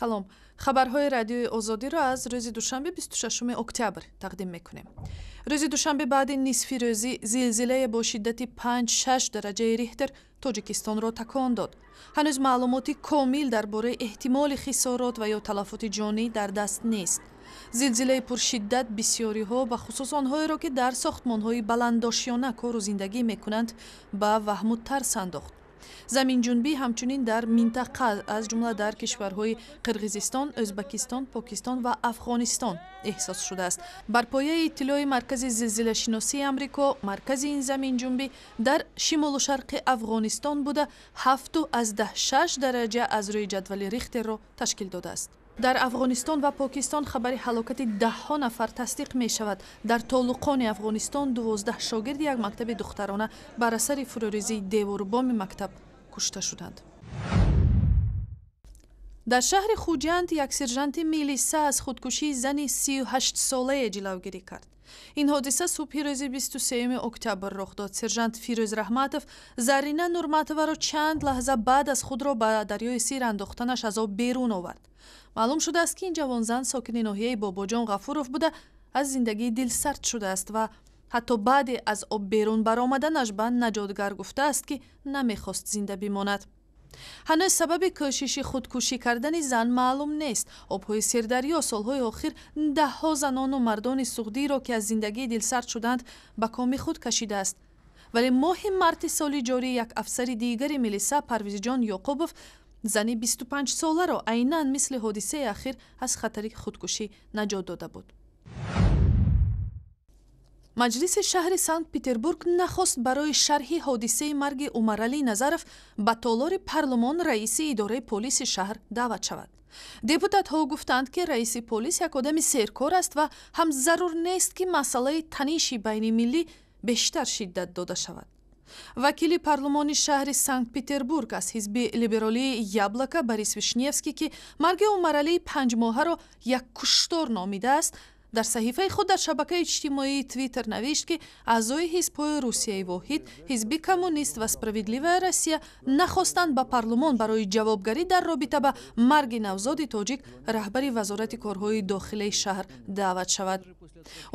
салом. хабарҳои радиои озодиро аз рӯзи душанбе 26 октябр тақдим мекунем. рӯзи душанбе баъди нисфи рӯзӣ зилзилае бо шиддати 5-6 дараҷаи рихтер тоҷикистонро такон дод. ҳанӯз маълумоти комил дар бораи эҳтимоли хисорот ва ё талафоти ҷонӣ дар даст нест. зилзилаи пуршиддат бисёриҳо ба хусус онҳоеро ки дар сохтмонҳои баландошёна кору зиндагӣ мекунанд ба ваҳму тарс андохт. заминҷунбӣ ҳамчунин дар минтақа аз ҷумла дар кишварҳои қирғизистон, ӯзбекистон, покистон ва афғонистон эҳсос шудааст. бар пояи иттилои маркази зилзилашиносии амрико, маркази ин заминҷунбӣ дар шимолу шарқи афғонистон буда 7.6 дараҷа аз рӯи ҷадвали рихтерро ташкил додааст. дар афғонистон ва покистон хабари ҳалокати даҳҳо нафар тасдиқ мешавад. дар толуқони афғонистон 12 шогирди як мактаби духтарона бар асари фурӯризии деворубоми мактаб кушта шуданд. дар шаҳри хуҷанд як сержанти милиса аз худкушии зани 38-солае ҷилавгирӣ кард. ин ҳодиса субҳи рӯзи 23 октябр рух дод. сержант Фирӯз Раҳматов Зарина Нурматоваро чанд лаҳза баъд аз худро ба дарёи сир андохтанаш аз об берун овард. маълум шудааст ки ин ҷавонзан сокини ноҳияи Бобоҷон Ғафуров буда аз зиндагии дилсард шудааст ва ҳатто баъди аз об берун баромаданаш ба наҷотгар гуфтааст ки намехост зинда бимонад. ҳанӯз сабаби кӯшиши худкушӣ кардани зан маълум нест. обҳои Сирдарё солҳои охир даҳҳо занону мардони суғдиро ки аз зиндагии дилсард шуданд ба коми худ кашидааст. вале моҳи марти соли ҷорӣ як афсари дигари милиса Парвизҷон Ёқубов зани 25-соларо айнан мисли ҳодисаи ахир аз хатари худкушӣ наҷот дода буд. маҷлиси шаҳри Санкт-Петербург нахост барои шарҳи ҳодисаи марги Умаралӣ Назаров ба толори парлумон раиси идораи полиси шаҳр даъват шавад. депутатҳо гуфтанд ки раиси полис як одами серкор аст ва ҳам зарур нест ки масъалаи таниши байни миллӣ бештар шиддат дода шавад. вакили парлумони шаҳри Санкт-Петербург аз ҳизби либеролии Яблока Борис Вишневский ки марги Умаралии 5 моҳаро як куштор номидааст, дар саҳифаи худ дар шабакаи иҷтимоии Твиттер навишт ки аъзои ҳизбҳои Русияи воҳид, ҳизби коммунист ва справедливая Россия нахостанд ба парлумон барои ҷавобгарӣ дар робита ба марги навзоди тоҷик раҳбари вазорати корҳои дохилаи шаҳр даъват шавад.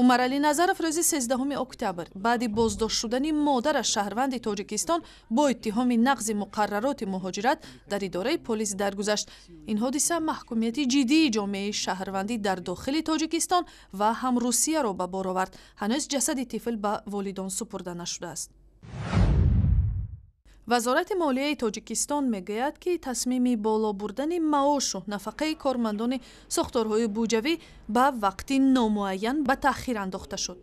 Умаралӣ Назаров рӯзи 13 октябр баъди боздошт шудани модараш шаҳрванди Тоҷикистон бо иттиҳоми нақзи муқаррароти муҳоҷират дар идораи полис даргузашт. ин ҳодиса маҳкумияти ҷиддии ҷомеаи шаҳрвандӣ дар дохили Тоҷикистон ва ҳам Русияро ба бор овард. ҳанӯз ҷасади тифл ба волидон супурда нашудааст. вазорати молияи Тоҷикистон мегӯяд ки тасмими боло бурдани маошу нафақаи кормандони сохторҳои буҷавӣ ба вақти номуайян ба таъхир андохта шуд.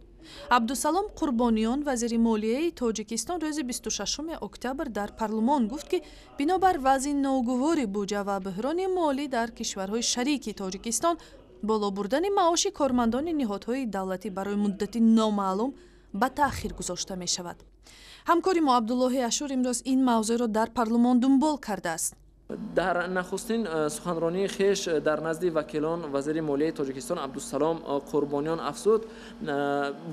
Абдусалом Қурбониён вазири молияи Тоҷикистон рӯзи 26 октябр дар парлумон гуфт ки бинобар вазъи ногувори буҷа ва буҳрони молӣ дар кишварҳои шарики Тоҷикистон боло бурдани маоши кормандони ниҳодҳои давлатӣ барои муддати номаълум ба таъхир гузошта мешавад. ҳамкори мо Абдуллоҳи Ашур имрӯз ин мавзӯъро дар парлумон дунбол кардааст. дар нахустин суханронии хеш дар назди вакилон вазири молияи Тоҷикистон Абдусалом Қурбониён афзуд,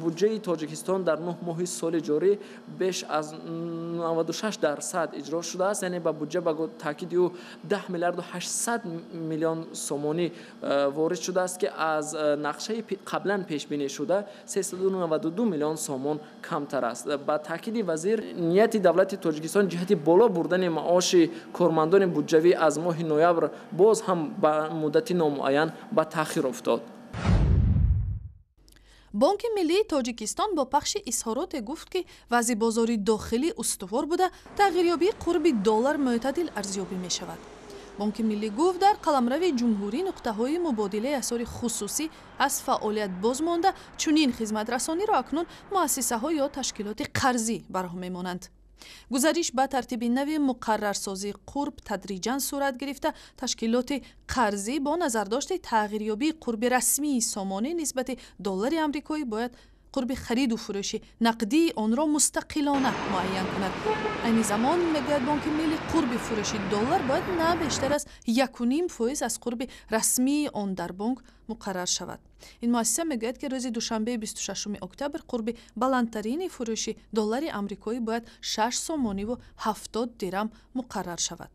буҷаи Тоҷикистон дар 9 моҳи соли ҷорӣ беш аз 96% иҷро шудааст, яъне ба буҷа ба таъкиди ӯ 10 миллиарду 800 миллион сомонӣ ворид шудааст ки аз нақшаи қаблан пешбинӣ шуда 392 миллион сомон камтар аст. ба таъкиди вазир нияти давлати Тоҷикистон ҷиҳати боло бурдани маоши кормандони буҷавӣ аз моҳи ноябр боз ҳам ба муддати номуайян ба таъхир уфтод. бонки миллии Тоҷикистон бо пахши изҳороте гуфт ки вазъи бозори дохилӣ устувор буда тағйирёбии қурби доллар мӯътадил арзёбӣ мешавад. бонки миллӣ гуфт дар қаламрави ҷумҳурӣ нуқтаҳои мубодилаи асъори хусусӣ аз фаъолият боз монда, чунин хизматрасониро акнун муассисаҳо ё ташкилоти қарзӣ бароҳ мемонанд. гузариш ба тартиби нави муқаррарсозии қурб тадриҷан сурат гирифта, ташкилоти қарзӣ бо назардошти тағйирёбии қурби расмии сомонӣ нисбати доллари амрикоӣ бояд қурби хариду фурӯши нақдии онро мустақилона муайян кунад. айни замон мегӯяд бонки милли қурби фурӯши доллар бояд на бештар аз 1.5% аз қурби расмии он дар бонк муқаррар шавад. ин муассиса мегӯяд ки рӯзи душанбе 26 октябр қурби баландтарини фурӯши доллари амрикоӣ бояд 6 сомониву 70 дирам муқаррар шавад.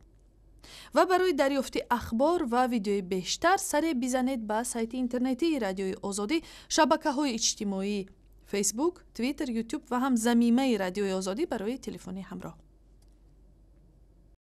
ва барои дарёфти ахбор ва видеои бештар саре бизанед ба сайти интернетии радиои озодӣ, шабакаҳои иҷтимоӣ, фейсбук, твиттер, ютуб ва ҳам замимаи радиои озодӣ барои телефони ҳамроҳ.